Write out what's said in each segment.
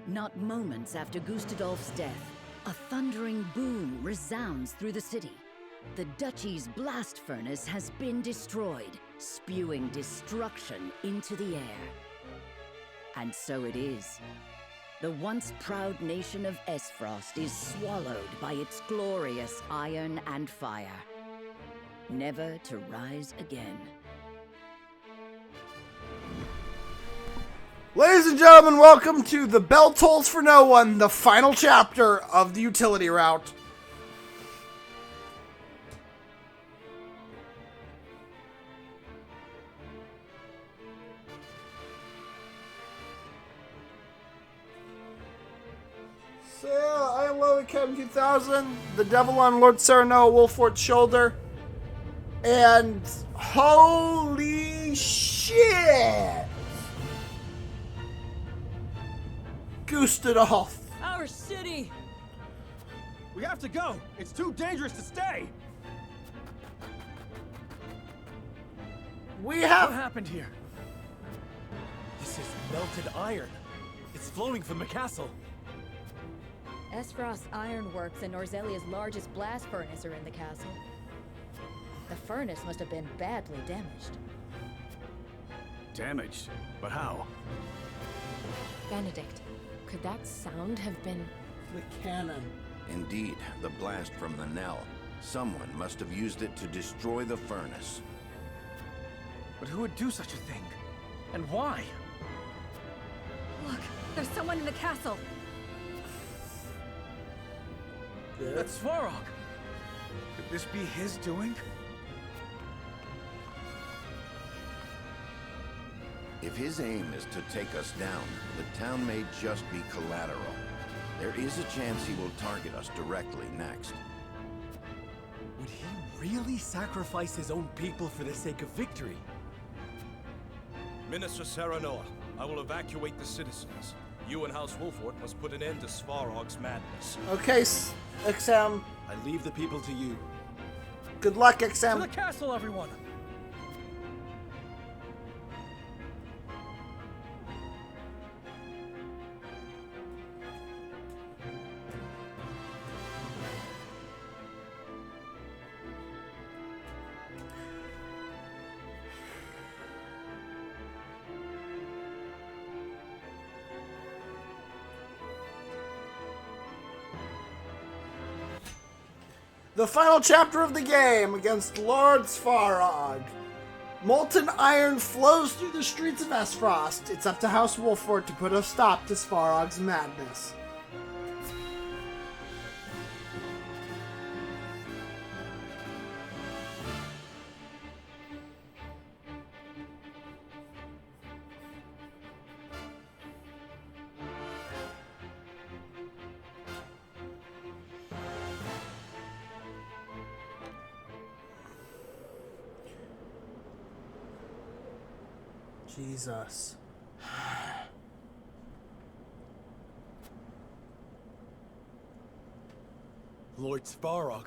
Not moments after Gustadolf's death, a thundering boom resounds through the city. The duchy's blast furnace has been destroyed, spewing destruction into the air. And so it is. The once proud nation of Esfrost is swallowed by its glorious iron and fire, never to rise again. Ladies and gentlemen, welcome to The Bell Tolls for No One, the final chapter of the utility route. So yeah, I am Lily Chem 2000, the devil on Lord Serenoa Wolfort's shoulder, and holy shit! Gustadolf. Our city! We have to go! It's too dangerous to stay! We have... What happened here? This is melted iron. It's flowing from the castle. Esfrost's ironworks and Norzelia's largest blast furnace are in the castle. The furnace must have been badly damaged. Damaged? But how? Benedict, could that sound have been... the cannon. Indeed, the blast from the knell. Someone must have used it to destroy the furnace. But who would do such a thing? And why? Look, there's someone in the castle! That's Svarog! Could this be his doing? If his aim is to take us down, the town may just be collateral. There is a chance he will target us directly next. Would he really sacrifice his own people for the sake of victory? Minister Serenoa, I will evacuate the citizens. You and House Wolfort must put an end to Svarog's madness. Okay, XM. I leave the people to you. Good luck, To XM. the castle, everyone! The final chapter of the game against Lord Svarog. Molten iron flows through the streets of Esfrost. It's up to House Wolfort to put a stop to Svarog's madness. Jesus. Lord Svarog,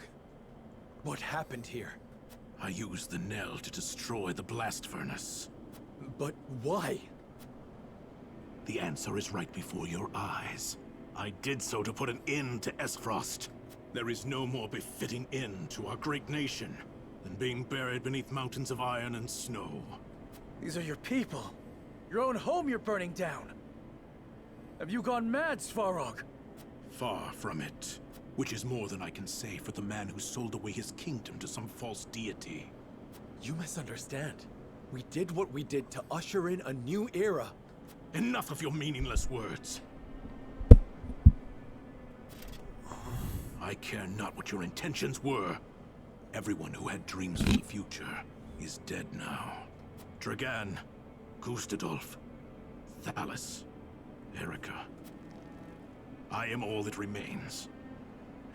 what happened here? I used the knell to destroy the blast furnace. But why? The answer is right before your eyes. I did so to put an end to Esfrost. There is no more befitting end to our great nation than being buried beneath mountains of iron and snow. These are your people. Your own home you're burning down. Have you gone mad, Svarog? Far from it. Which is more than I can say for the man who sold away his kingdom to some false deity. You misunderstand. We did what we did to usher in a new era. Enough of your meaningless words. I care not what your intentions were. Everyone who had dreams for the future is dead now. Dragan, Gustadolf, Thalis, Erica. I am all that remains.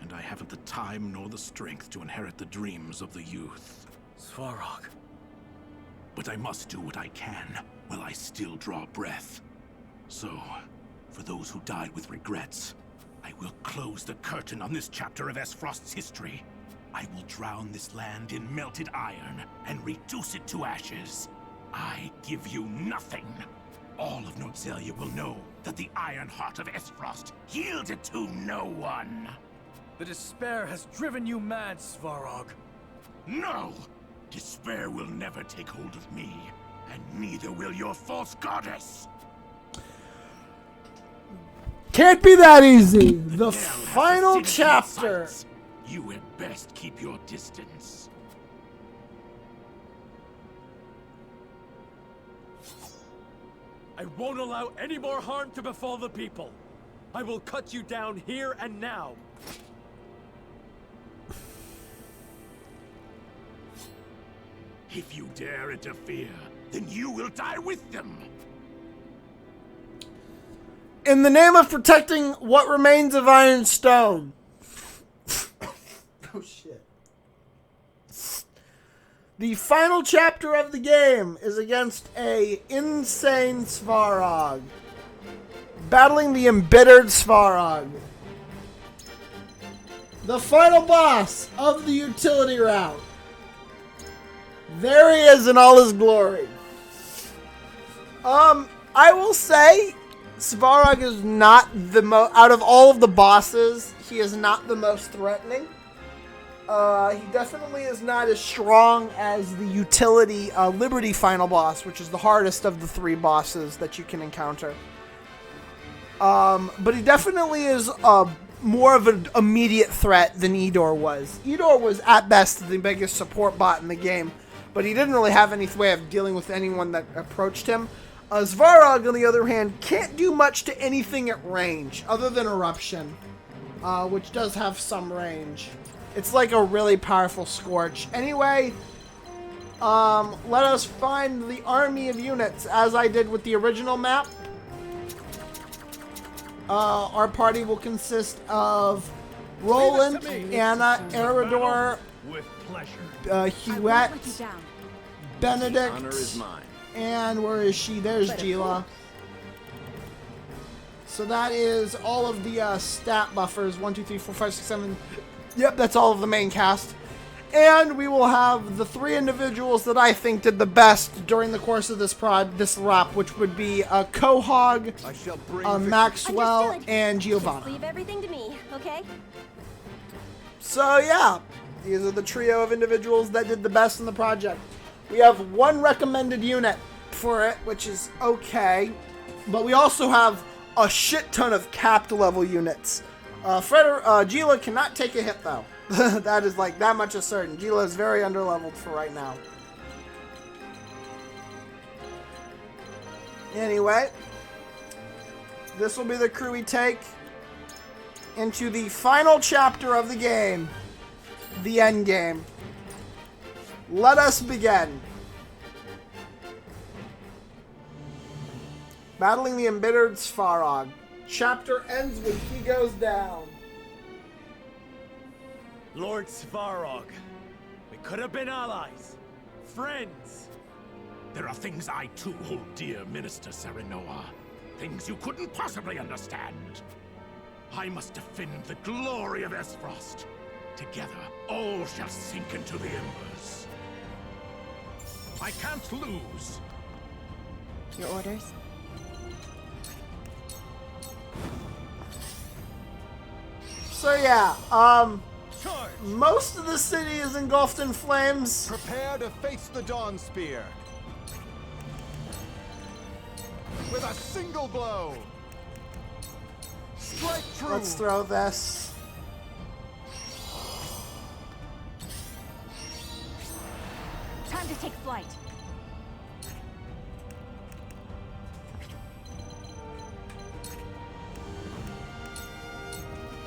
And I haven't the time nor the strength to inherit the dreams of the youth. Svarog. But I must do what I can while I still draw breath. So, for those who died with regrets, I will close the curtain on this chapter of Esfrost's history. I will drown this land in melted iron and reduce it to ashes. I give you nothing. all of Norzelia will know that the Iron Heart of Esfrost yielded to no one. The despair has driven you mad, Svarog. No! Despair will never take hold of me, and neither will your false goddess. Can't be that easy. The Hell has final a city in chapter. sight. You had best keep your distance. I won't allow any more harm to befall the people. I will cut you down here and now. If you dare interfere, then you will die with them. In the name of protecting what remains of Ironstone. Oh shit. The final chapter of the game is against a insane Svarog. Battling the embittered Svarog. The final boss of the utility route. There he is in all his glory. I will say, Svarog is not the out of all of the bosses, he is not the most threatening. He definitely is not as strong as the utility Liberty final boss, which is the hardest of the 3 bosses that you can encounter. But he definitely is more of an immediate threat than Edor was. Edor was at best the biggest support bot in the game, but he didn't really have any way of dealing with anyone that approached him. Svarog, on the other hand, can't do much to anything at range, other than Eruption, which does have some range. It's like a really powerful Scorch. Anyway, let us find the army of units, as I did with the original map. Our party will consist of Roland, Anna, Eridor, With pleasure. Huette, Benedict, Honor is mine. and where is she? There's Gila. So that is all of the stat buffers. 1, 2, 3, 4, 5, 6, 7. Yep, that's all of the main cast. And we will have the 3 individuals that I think did the best during the course of this rap, which would be Quahog, Maxwell, Understood. and Just Giovanna. leave everything to me, okay? So yeah, these are the trio of individuals that did the best in the project. We have 1 recommended unit for it, which is okay, but we also have a shit ton of capped level units. Gila cannot take a hit though. That is like that much is certain. Gila is very underleveled for right now. Anyway, this will be the crew we take into the final chapter of the game, the end game. Let us begin. Battling the embittered Svarog. Chapter ends when he goes down. Lord Svarog, we could have been allies, friends. There are things I too hold dear, Minister Serenoa. Things you couldn't possibly understand. I must defend the glory of Esfrost. Together, all shall sink into the embers. I can't lose. Your orders? So yeah, Charge! most of the city is engulfed in flames. Prepare to face the Dawn Spear. With a single blow. Strike true. Let's throw this. Time to take flight.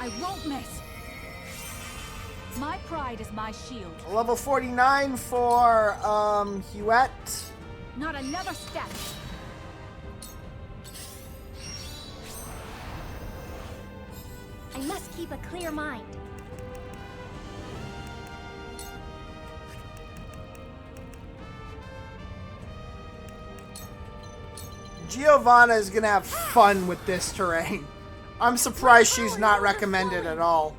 I won't miss. My pride is my shield. Level 49 for Huette. Not another step. I must keep a clear mind. Giovanna is gonna have fun with this terrain. I'm surprised she's not recommended at all.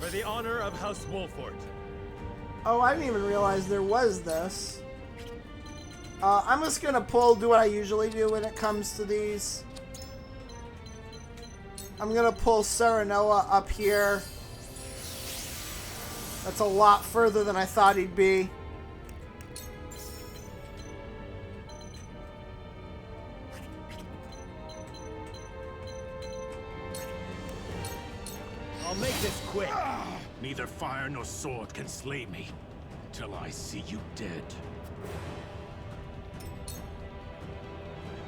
For the honor of House Wolfort. Oh, I didn't even realize there was this. I'm just gonna do what I usually do when it comes to these. I'm gonna pull Serenoa up here. That's a lot further than I thought he'd be. I'll make this quick. Neither fire nor sword can slay me till I see you dead.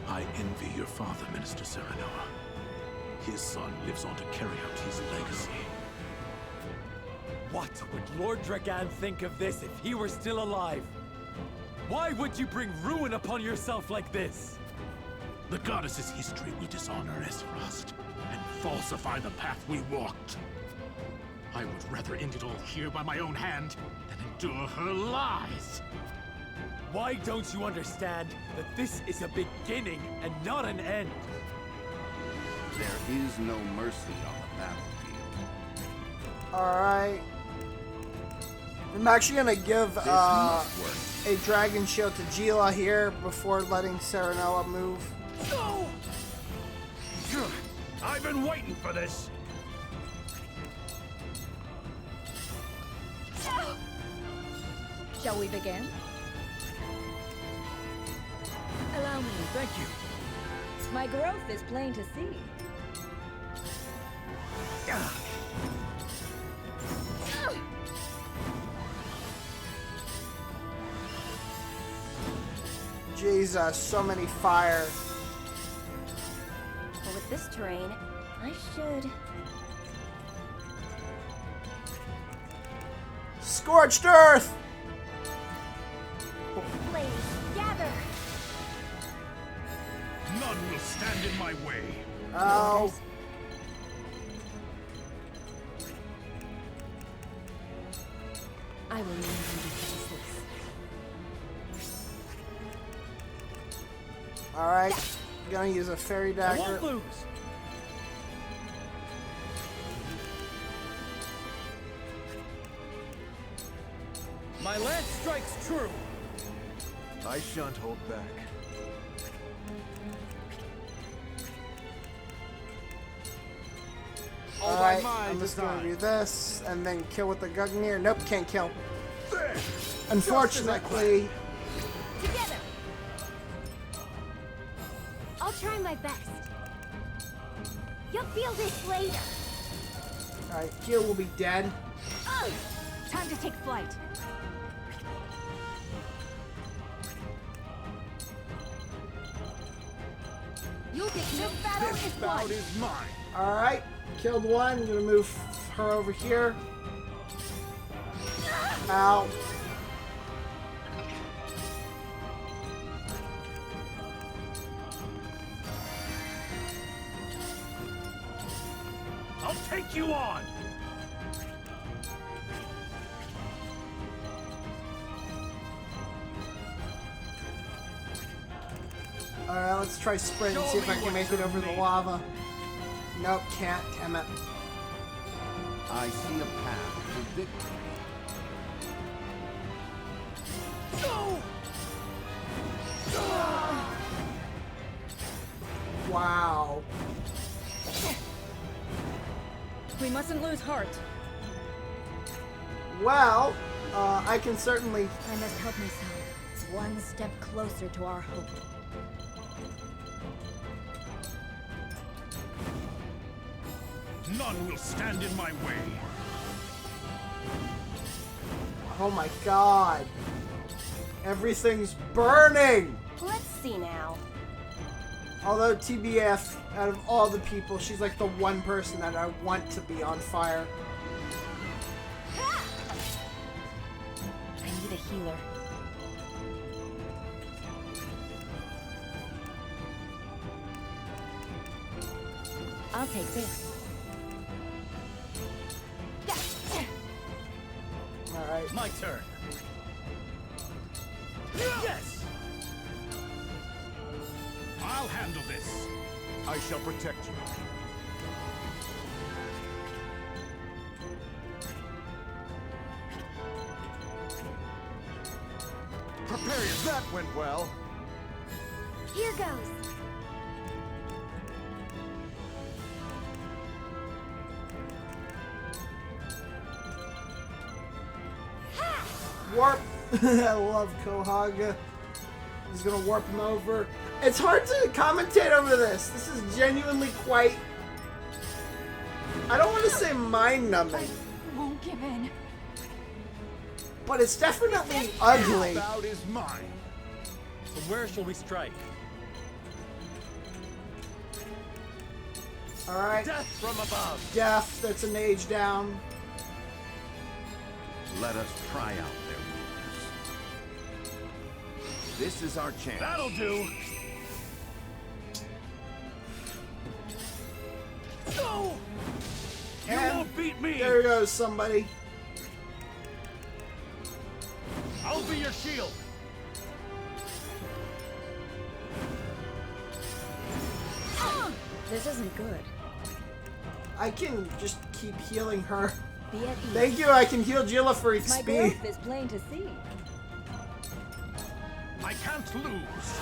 I envy your father, Minister Serenoa. His son lives on to carry out his legacy. What would Lord Dragan think of this if he were still alive? Why would you bring ruin upon yourself like this? The goddess's history will dishonor Esfrost and falsify the path we walked. I would rather end it all here by my own hand than endure her lies. Why don't you understand that this is a beginning and not an end? There is no mercy on the battlefield. Alright. I'm actually gonna give This must work. a dragon shield to Gila here before letting Serenoa move. No! I've been waiting for this. Shall we begin? Allow me. Thank you. My growth is plain to see. Jesus, so many fire. But with this terrain, I should... Scorched Earth! Blaze, gather! None will stand in my way. Oh. I will leave you defenseless. Alright. Gonna use a fairy I dagger. won't lose. My lance strikes true. I shan't hold back. Alright, I'm just gonna do this and then kill with the Gugnir. Nope, can't kill. Unfortunately. Together! I'll try my best. You'll feel this later. Alright, Gila will be dead. Ugh! Time to take flight. You'll get This no battle This is bout won. is mine. Alright, killed one. Gonna move her over here. Ow. I'll take you on. Alright, let's try sprint and see if I can make it over the lava. Nope, can't. Damn it. I see a path to victory. Wow. We mustn't lose heart. Well, I can certainly... I must help myself. One step closer to our hope. None will stand in my way. Oh my god. Everything's burning! Let's see now. Although TBF, out of all the people, she's like the one person that I want to be on fire. I need a healer. I'll take this. Alright. My turn. Yes! I'll handle this. I shall protect you. Prepare you. That went well. Here goes. Warp. I love Kohaga. He's gonna warp him over. It's hard to commentate over this. This is genuinely quite... I don't want to say mind-numbing, Won't give in. but it's definitely ugly. Bout is mine. From where shall we strike? Alright. Death from above! Death, that's an age down. Let us try out their weakness. This is our chance. That'll do! No! You And won't beat me! there goes somebody. I'll be your shield! This isn't good. I can just keep healing her. Be at ease. Thank you, I can heal Jilla for My XP. growth is plain to see. I can't lose.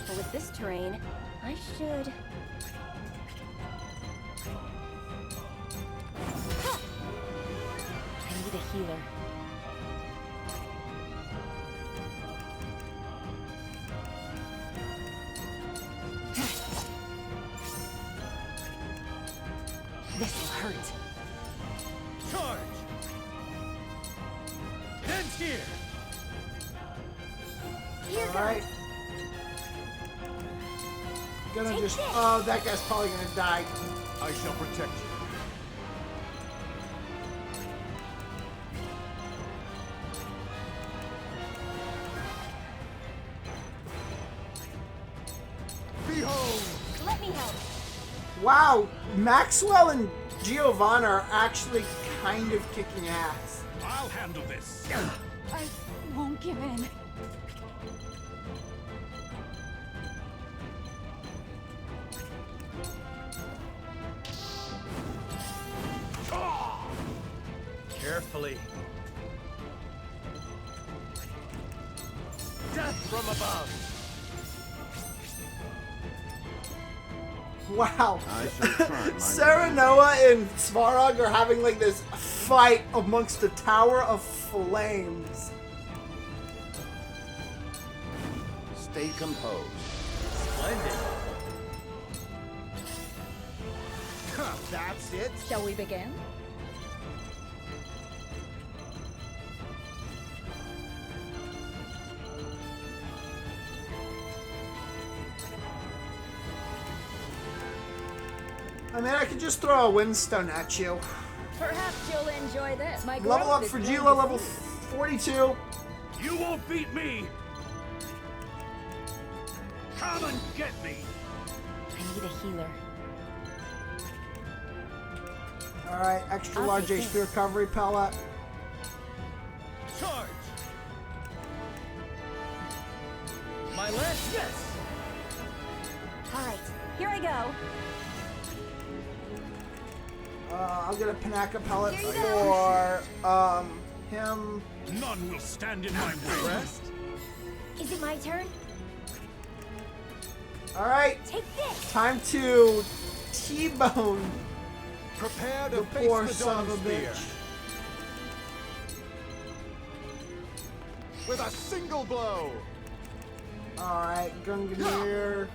But with this terrain, I should... I need a healer. This'll hurt. Charge! Heads here! Alright. Gonna just... Oh, that guy's probably gonna die. I shall protect you. Behold! Let me help. Wow, Maxwell and Giovanna are actually kind of kicking ass. I'll handle this. I won't give in. Carefully. Death from above! Wow. I shall try my Sarah Noah and Svarog are having like this fight amongst the Tower of Flames. Stay composed. Splendid! That's it? Shall we begin? I mean, I could just throw a windstone at you. Perhaps you'll enjoy this. My Level growth up is for plain Gila, to level see. 42. You won't beat me! Come and get me! I need a healer. Alright, extra I'll large take HP this. recovery pellet. Charge! My lance, yes! Alright, here I go. I'll get a Panaka pellet Here you for him. None will stand in my way. Rest? Is it my turn? Alright, Take this! time to T-bone Prepare the to face poor the son dawn of a spear. bitch. With a single blow. Alright, Gunganir.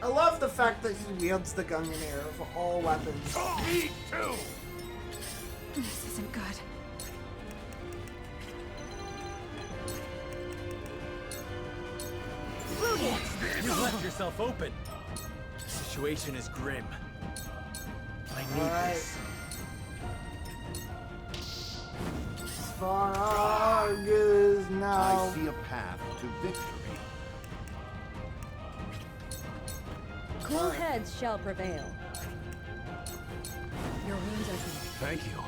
I love the fact that he wields the Gunganir of all weapons. Me too! This isn't good. You left yourself open. The situation is grim. I need Alright. this. Svarog is I now. see a path to victory. Cool heads shall prevail. Your wounds are healed. Thank you.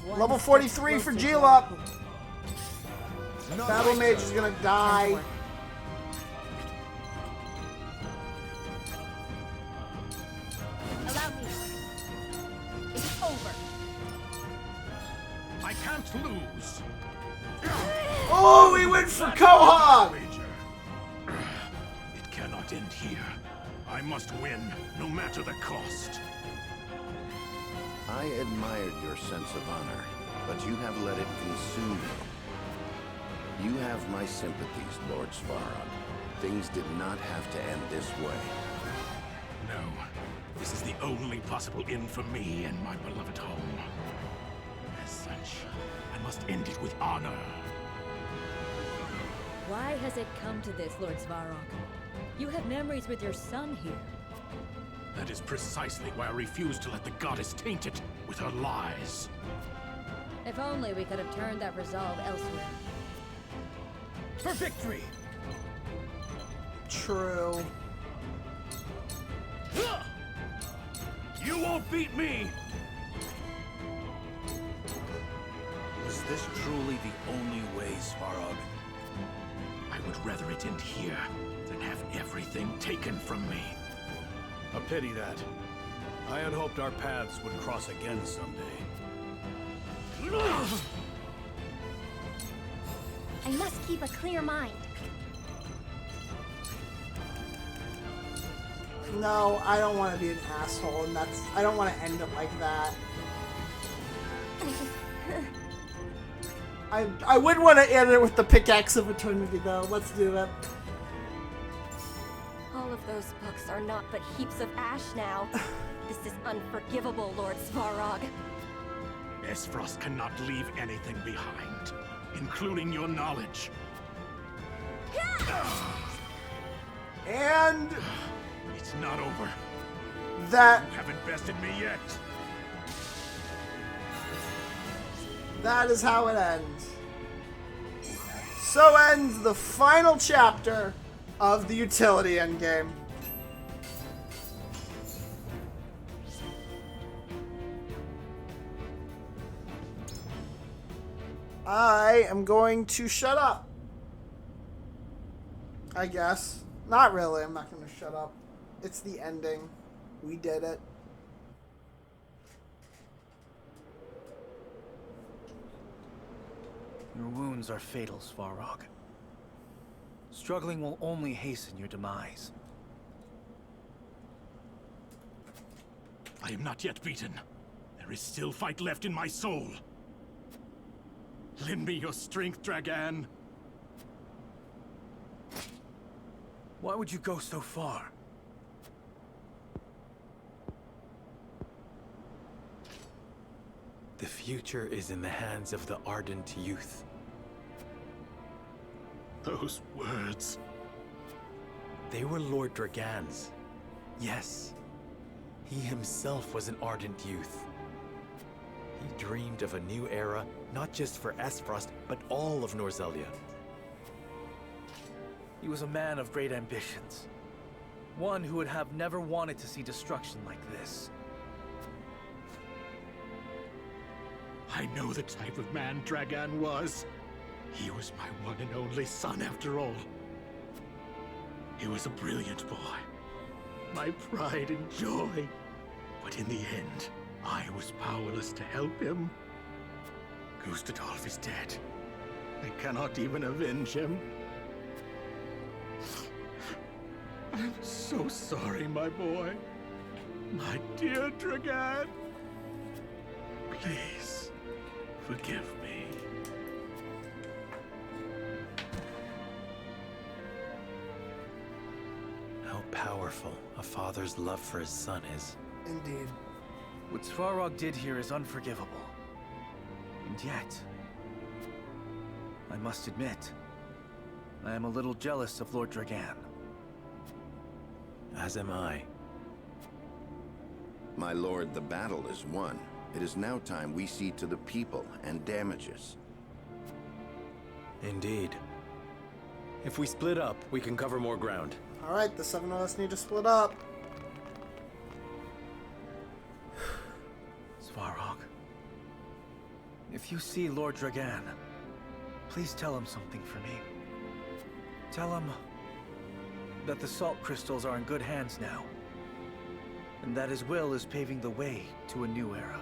One Level step 43 for closer to Gila. our hope. Not Battle my Mage turn. is gonna die. Allow me. It's over. I can't lose. Oh, he went for Quahog! Wager. It cannot end here. I must win, no matter the cost. I admired your sense of honor, but you have let it consume you. You have my sympathies, Lord Svarog. Things did not have to end this way. No. This is the only possible end for me and my beloved home. As such, I must end it with honor. Why has it come to this, Lord Svarog? You have memories with your son here. That is precisely why I refuse to let the goddess taint it with her lies. If only we could have turned that resolve elsewhere. For victory! True. You won't beat me! Was this truly the only way, Svarog? I would rather it end here than have everything taken from me. A pity that. I had hoped our paths would cross again someday. I must keep a clear mind. No, I don't want to be an asshole, and I don't want to end it like that. I would want to end it with the pickaxe of eternity, though. Let's do it. All of those books are not but heaps of ash now. This is unforgivable, Lord Svarog. Esfrost cannot leave anything behind, including your knowledge. And It's not over. that You haven't bested me yet. that is how it ends. So ends the final chapter of the utility endgame. I am going to shut up. I guess. Not really, I'm not going to shut up. It's the ending. We did it. Your wounds are fatal, Svarog. Struggling will only hasten your demise. I am not yet beaten. There is still fight left in my soul. Lend me your strength, Dragan. Why would you go so far? The future is in the hands of the ardent youth. Those words. They were Lord Dragan's. Yes. He himself was an ardent youth. He dreamed of a new era, not just for Esfrost, but all of Norzelia. He was a man of great ambitions. One who would have never wanted to see destruction like this. I know the type of man Dragan was. He was my one and only son, after all. He was a brilliant boy. My pride and joy. But in the end, I was powerless to help him. Gustadolf is dead. I cannot even avenge him. I'm so sorry, my boy. My dear Dragan. Please, forgive me. How powerful a father's love for his son is. Indeed. What Svarog did here is unforgivable. And yet, I must admit, I am a little jealous of Lord Dragan. As am I. My lord, the battle is won. It is now time we see to the people and damages. Indeed. If we split up, we can cover more ground. Alright, the 7 of us need to split up. Svarog, if you see Lord Dragan, please tell him something for me. Tell him that the salt crystals are in good hands now, and that his will is paving the way to a new era.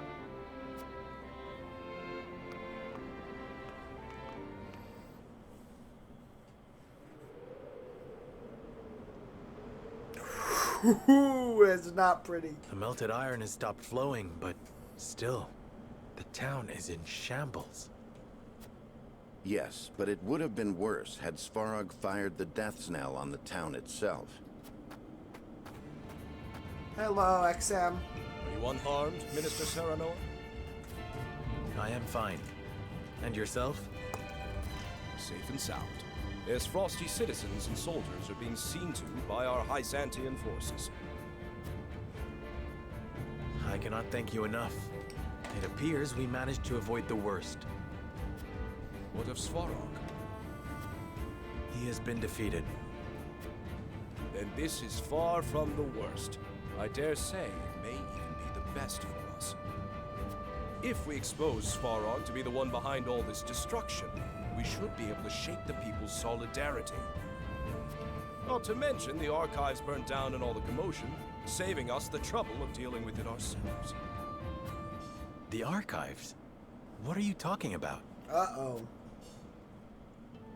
Ooh, it's not pretty. The melted iron has stopped flowing, but still, the town is in shambles. Yes, but it would have been worse had Svarog fired the death knell on the town itself. Hello, XM. Are you unharmed, Minister Serenoa? I am fine. And yourself? Safe and sound. As frosty citizens and soldiers are being seen to by our Hyzantian forces. I cannot thank you enough. It appears we managed to avoid the worst. What of Svarog? He has been defeated. Then this is far from the worst. I dare say it may even be the best for us. If we expose Svarog to be the one behind all this destruction, we should be able to shake the people's solidarity. Not to mention the archives burnt down in all the commotion, saving us the trouble of dealing with it ourselves. The archives? What are you talking about? Uh-oh.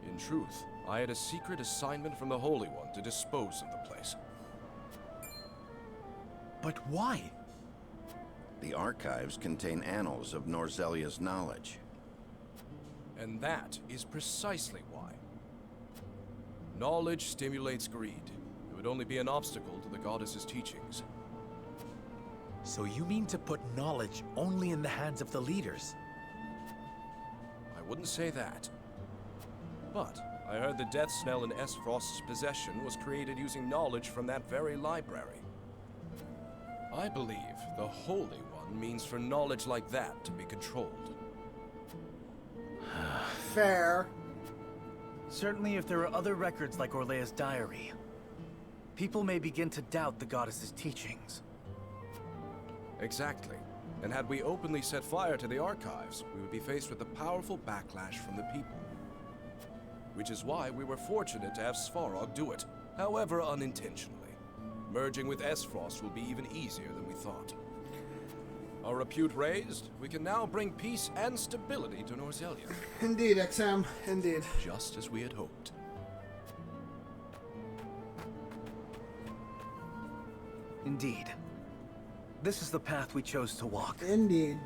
In truth, I had a secret assignment from the Holy One to dispose of the place. But why? The archives contain annals of Norzelia's knowledge. And that is precisely why. Knowledge stimulates greed. It would only be an obstacle to the goddess's teachings. So you mean to put knowledge only in the hands of the leaders? I wouldn't say that. But I heard the death knell in Esfrost's possession was created using knowledge from that very library. I believe the Holy One means for knowledge like that to be controlled. Fair. Certainly if there are other records like Orlea's diary, people may begin to doubt the goddess's teachings. Exactly. And had we openly set fire to the archives, we would be faced with a powerful backlash from the people. Which is why we were fortunate to have Svarog do it, however unintentionally. Merging with Esfrost will be even easier than we thought. Our repute raised, we can now bring peace and stability to Norzelia. Indeed, XM. Indeed. Just as we had hoped. Indeed. This is the path we chose to walk. Indeed.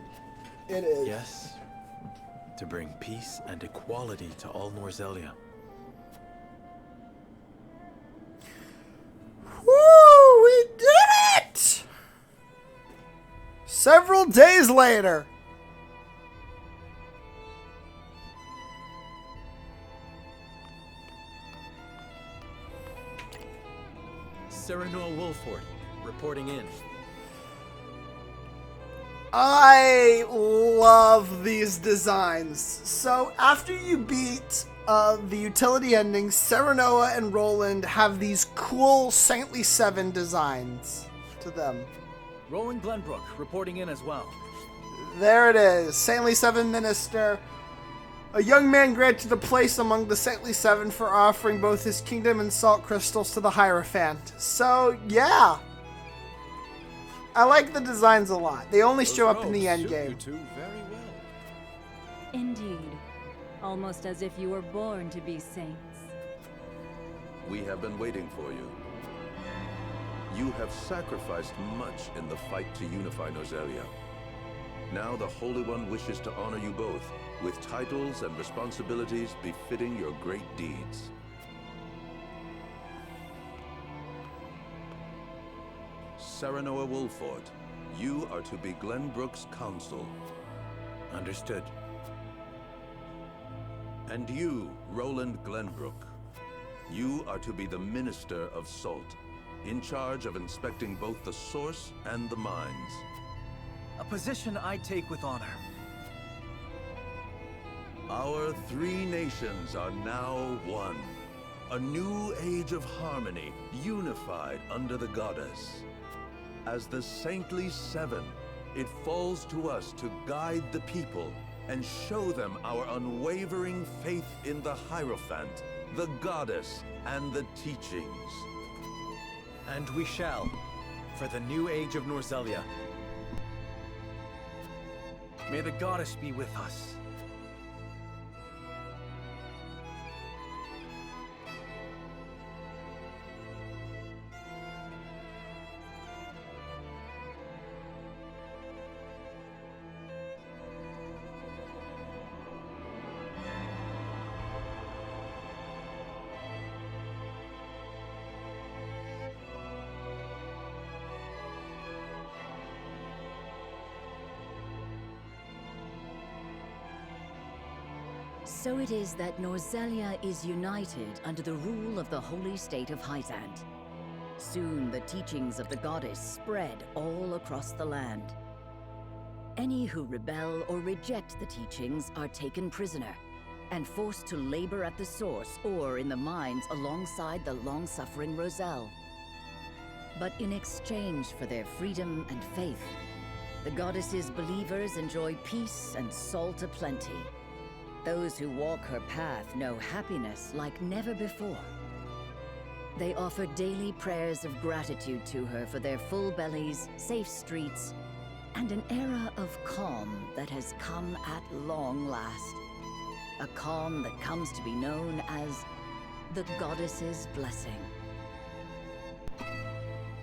It is. Yes. To bring peace and equality to all Norzelia. Woo! We did it! Several days later. Serenoa Wolford, reporting in. I love these designs. So after you beat the utility endings, Serenoa and Roland have these cool Saintly 7 designs to them. Roland Glenbrook, reporting in as well. There it is. Saintly 7 Minister. A young man granted a place among the Saintly 7 for offering both his kingdom and salt crystals to the Hierophant. So, yeah. I like the designs a lot. They only show up in the end game. You two very well. Indeed. Almost as if you were born to be saints. We have been waiting for you. You have sacrificed much in the fight to unify Norzelia. Now the Holy One wishes to honor you both with titles and responsibilities befitting your great deeds. Serenoa Wolford, you are to be Glenbrook's counsel. Understood. And you, Roland Glenbrook, you are to be the Minister of Salt, in charge of inspecting both the source and the mines. A position I take with honor. Our three nations are now one. A new age of harmony, unified under the goddess. As the Saintly Seven, it falls to us to guide the people and show them our unwavering faith in the Hierophant, the goddess, and the teachings. And we shall, for the new age of Norzelia. May the goddess be with us. So it is that Norzelia is united under the rule of the holy state of Hyzant. Soon the teachings of the goddess spread all across the land. Any who rebel or reject the teachings are taken prisoner and forced to labor at the source or in the mines alongside the long-suffering Roselle. But in exchange for their freedom and faith, the goddess's believers enjoy peace and salt aplenty. Those who walk her path know happiness like never before. They offer daily prayers of gratitude to her for their full bellies, safe streets, and an era of calm that has come at long last. A calm that comes to be known as the goddess's blessing.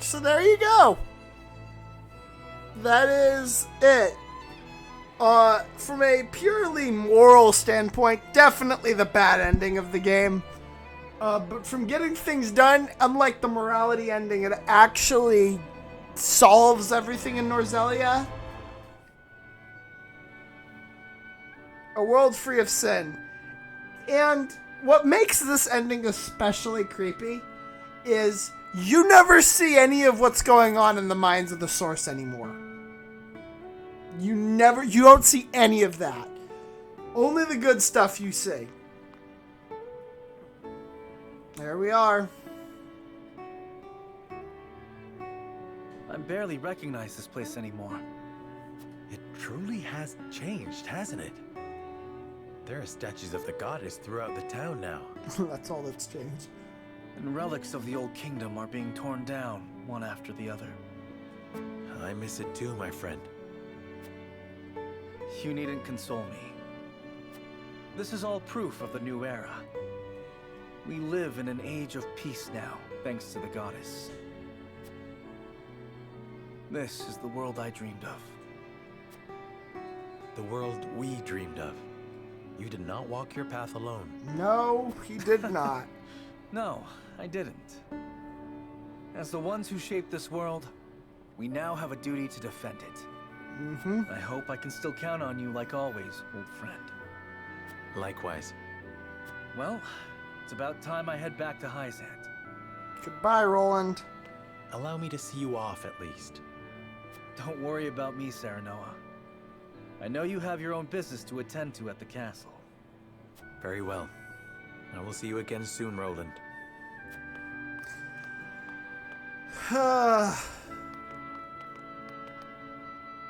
So there you go. That is it. From a purely moral standpoint, definitely the bad ending of the game. But from getting things done, unlike the morality ending, it actually solves everything in Norzelia. A world free of sin. And what makes this ending especially creepy is you never see any of what's going on in the minds of the source anymore. You don't see any of that. Only the good stuff you see. There we are. I barely recognize this place anymore. It truly has changed, hasn't it? There are statues of the goddess throughout the town now. That's all that's changed. And relics of the old kingdom are being torn down, one after the other. I miss it too, my friend. You needn't console me. This is all proof of the new era. We live in an age of peace now, thanks to the goddess. This is the world I dreamed of. The world we dreamed of. You did not walk your path alone. No, he did not. No, I didn't. As the ones who shaped this world, we now have a duty to defend it. I hope I can still count on you like always, old friend. Likewise. Well, it's about time I head back to Hyzant. Goodbye, Roland. Allow me to see you off at least. Don't worry about me, Serenoa. I know you have your own business to attend to at the castle. Very well. I will see you again soon, Roland.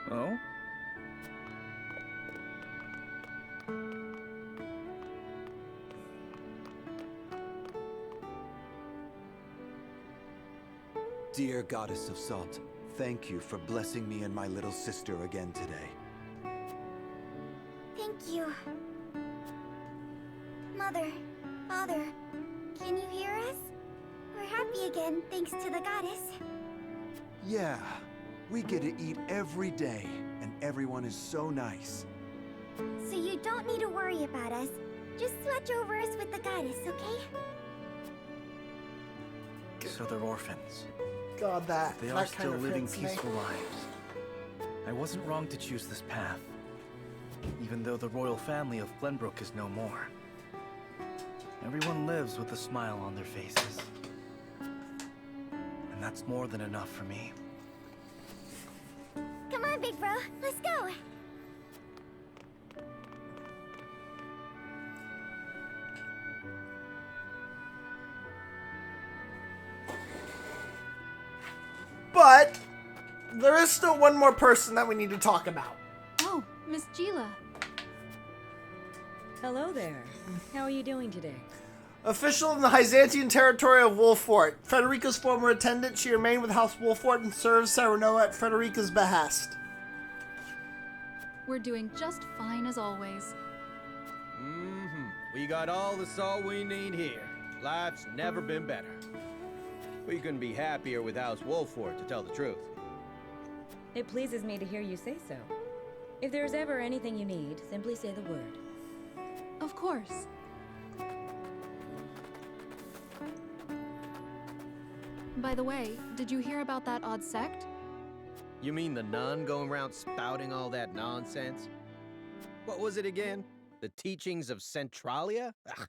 Oh? Dear Goddess of Salt, thank you for blessing me and my little sister again today. Thank you. Mother, Father, can you hear us? We're happy again, thanks to the goddess. Yeah, we get to eat every day, and everyone is so nice. So you don't need to worry about us. Just watch over us with the goddess, okay? So they're orphans. God, They are still living peaceful lives. I wasn't wrong to choose this path. Even though the royal family of Glenbrook is no more. Everyone lives with a smile on their faces. And that's more than enough for me. Come on, big bro, let's go! But there is still one more person that we need to talk about. Oh, Miss Gila. Hello there. How are you doing today? Official in the Hyzantian territory of Wolfort. Frederica's former attendant, she remained with House Wolfort and serves Serenoa at Frederica's behest. We're doing just fine as always. We got all the salt we need here. Life's never been better. We couldn't be happier with House Wolfort, to tell the truth. It pleases me to hear you say so. If there's ever anything you need, simply say the word. Of course. By the way, did you hear about that odd sect? You mean the nun going around spouting all that nonsense? What was it again? the teachings of Centralia? Ugh.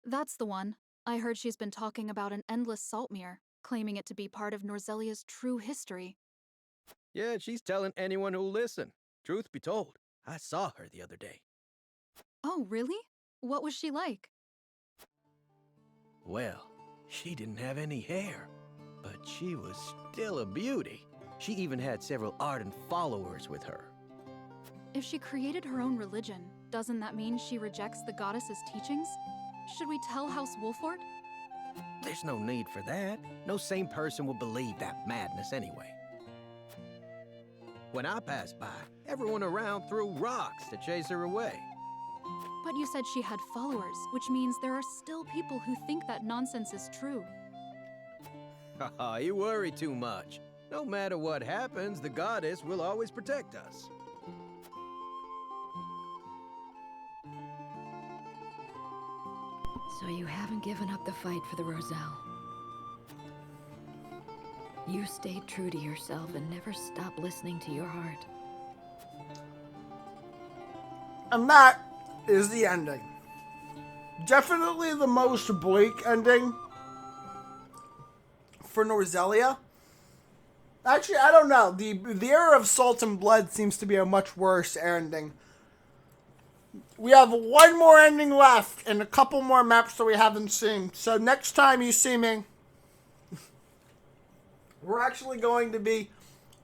That's the one. I heard she's been talking about an endless salt mirror, claiming it to be part of Norzelia's true history. Yeah, she's telling anyone who'll listen. Truth be told, I saw her the other day. Oh, really? What was she like? Well, she didn't have any hair, but she was still a beauty. She even had several ardent followers with her. If she created her own religion, doesn't that mean she rejects the goddess's teachings? Should we tell House Wolford? There's no need for that. No sane person would believe that madness anyway. When I passed by, everyone around threw rocks to chase her away. But you said she had followers, which means there are still people who think that nonsense is true. Haha, you worry too much. No matter what happens, the goddess will always protect us. So you haven't given up the fight for the Roselle. You stayed true to yourself and never stopped listening to your heart. And that is the ending. Definitely the most bleak ending for Norzelia. Actually, I don't know. The era of Salt and Blood seems to be a much worse ending. We have one more ending left and a couple more maps that we haven't seen. So next time you see me, we're actually going to be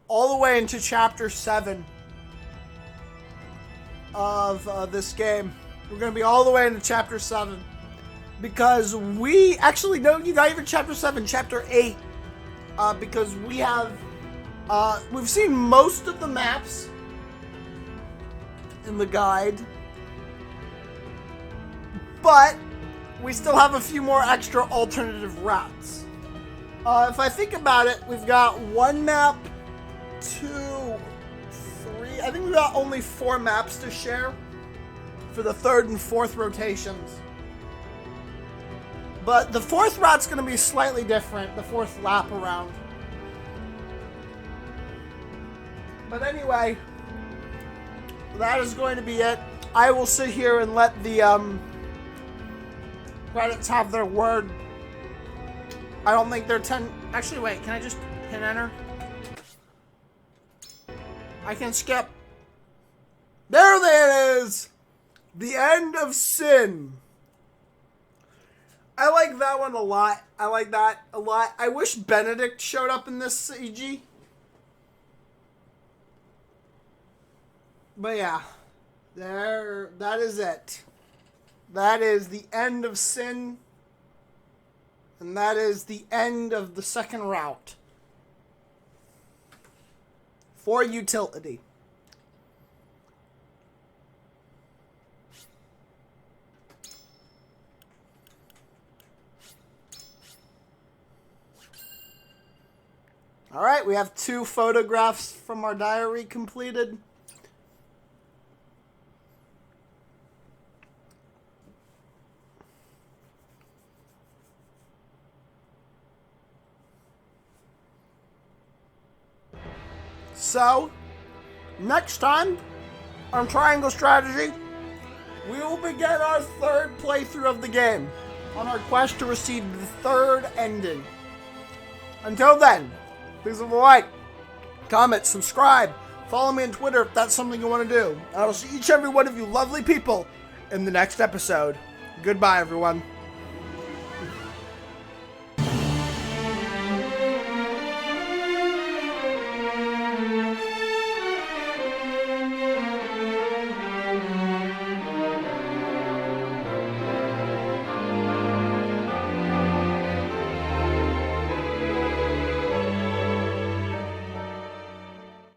all the way into Chapter 7 of this game. We're going to be all the way into Chapter 7. Because we actually, no, not even Chapter 7, Chapter 8. Because we have, we've seen most of the maps in the guide. But we still have a few more extra alternative routes. If I think about it, we've got one map, 2, 3. I think we've got only 4 maps to share for the 3rd and 4th rotations. But the 4th route's going to be slightly different, the 4th lap around. But anyway, that is going to be it. I will sit here and let the credits have their word. I don't think they're 10. Actually, wait, can I just hit enter? I can skip. There it is! The End of Sin. I like that one a lot. I like that a lot. I wish Benedict showed up in this CG. But yeah, that is it. That is the End of Sin. And that is the end of the 2nd route. For utility. Alright, we have 2 photographs from our diary completed. So, next time on Triangle Strategy, we will begin our 3rd playthrough of the game on our quest to receive the 3rd ending. Until then, please leave a like, comment, subscribe, follow me on Twitter if that's something you want to do. I will see each and every one of you lovely people in the next episode. Goodbye, everyone.